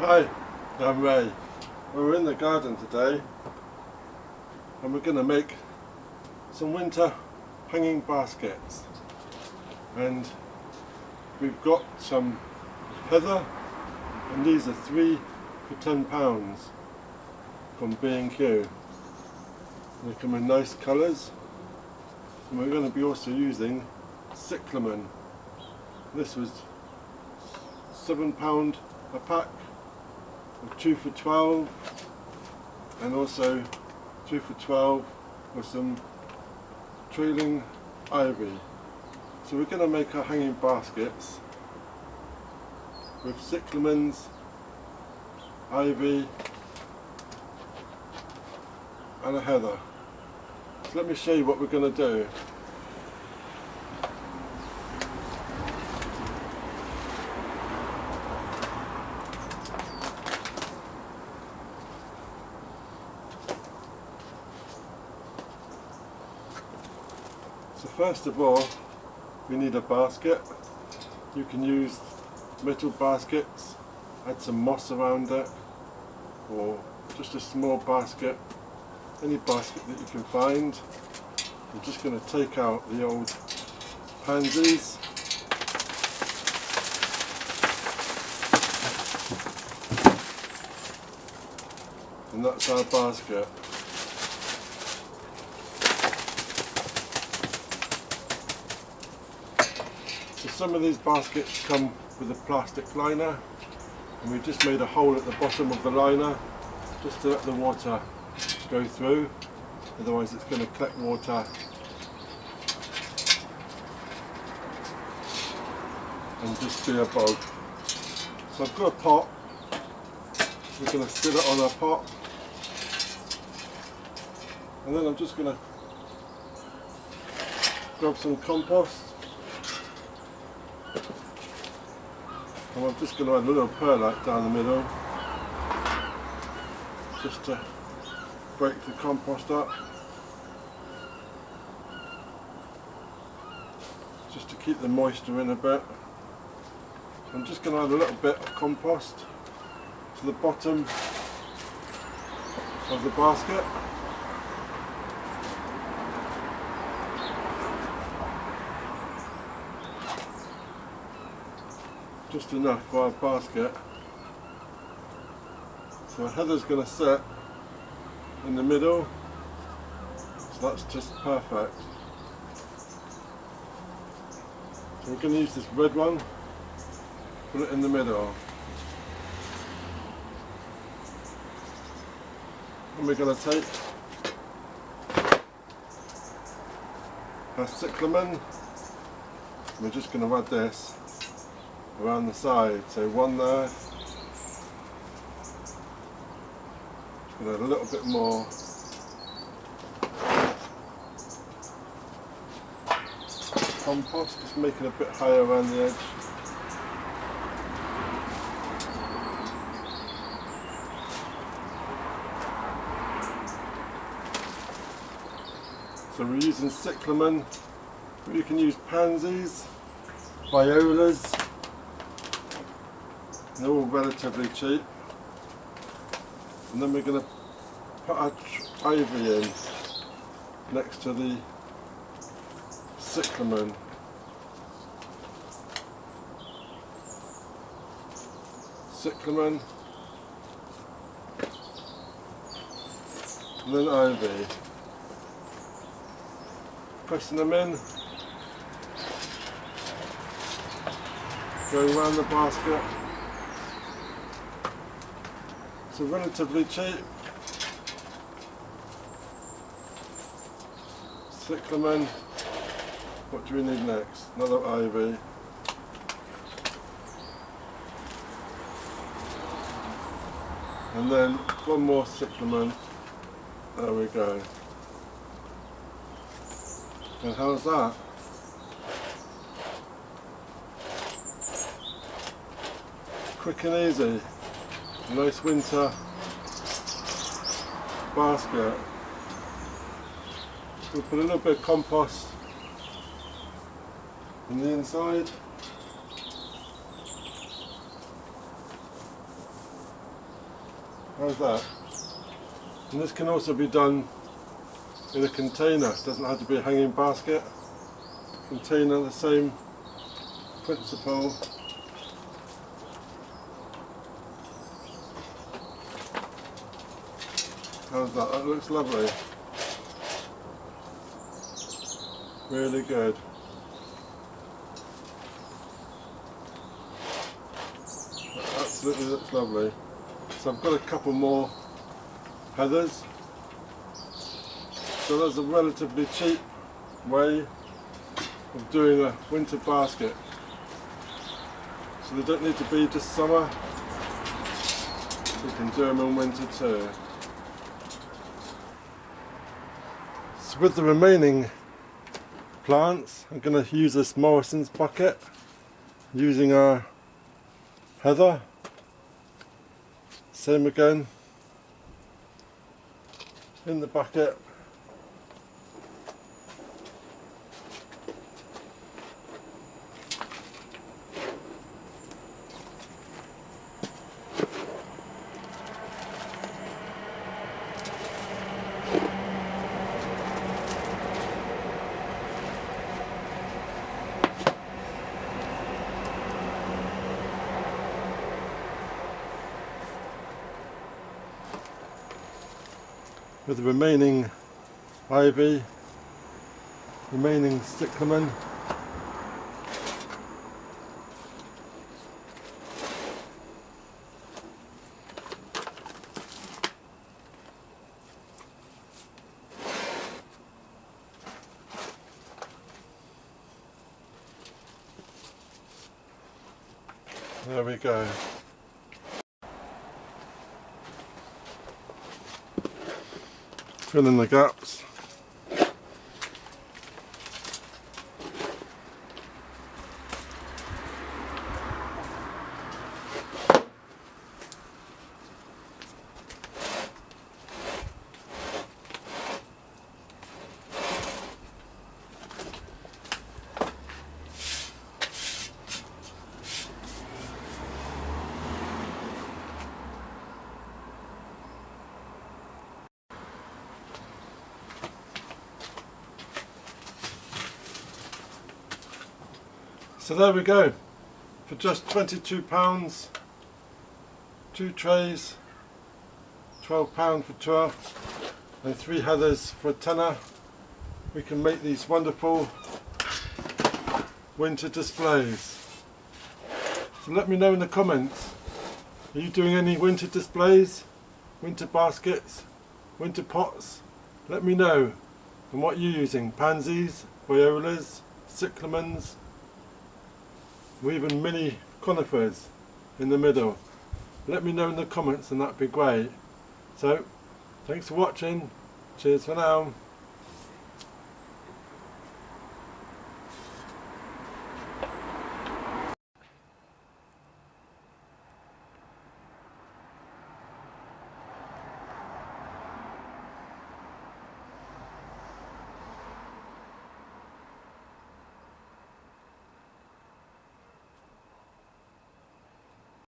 Hi, I'm Ray. We're in the garden today and we're going to make some winter hanging baskets, and we've got some heather, and these are 3 for £10 from B&Q. They come in nice colours, and we're going to be also using Cyclamen. This was £7 a pack, or 2 for £12, and also 2 for £12 with some trailing ivy. So we're going to make our hanging baskets with cyclamens, ivy and a heather. So let me show you what we're going to do. So first of all, we need a basket. You can use metal baskets, add some moss around it, or just a small basket, any basket that you can find. I'm just going to take out the old pansies. And that's our basket. So some of these baskets come with a plastic liner, and we've just made a hole at the bottom of the liner just to let the water go through, otherwise it's going to collect water and just be a bog. So I've got a pot, we're going to sit it on our pot, and then I'm just going to grab some compost. And I'm just going to add a little perlite down the middle, just to break the compost up, just to keep the moisture in a bit. I'm just going to add a little bit of compost to the bottom of the basket. Just enough for our basket. So heather's going to sit in the middle, so that's just perfect. So we're going to use this red one, put it in the middle, and we're going to take our cyclamen, we're just going to add this around the side, so one there, and add a little bit more, compost, just make it a bit higher around the edge. So we're using cyclamen, but you can use pansies, violas. They're all relatively cheap. And then we're going to put our ivy in next to the cyclamen. Cyclamen, and then ivy. Pressing them in, going around the basket. So relatively cheap. Cyclamen. What do we need next? Another ivy. And then one more cyclamen. There we go. And how's that? Quick and easy. Nice winter basket. We'll put a little bit of compost in the inside. How's that? And this can also be done in a container. It doesn't have to be a hanging basket. Container, the same principle. How's that? That looks lovely. Really good. That absolutely looks lovely. So I've got a couple more heathers. So that's a relatively cheap way of doing a winter basket. So they don't need to be just summer. You can do them in winter too. So with the remaining plants, I'm going to use this Morrison's bucket using our heather. Same again in the bucket. With the remaining ivy, remaining cyclamen. There we go. Fill in the gaps. So there we go, for just £22, 2 trays, £12 for 12, and 3 heathers for a tenner. We can make these wonderful winter displays. So let me know in the comments, are you doing any winter displays, winter baskets, winter pots? Let me know. And what you're using, pansies, violas, cyclamens, or even mini conifers in the middle. Let me know in the comments and that'd be great. So, thanks for watching. Cheers for now.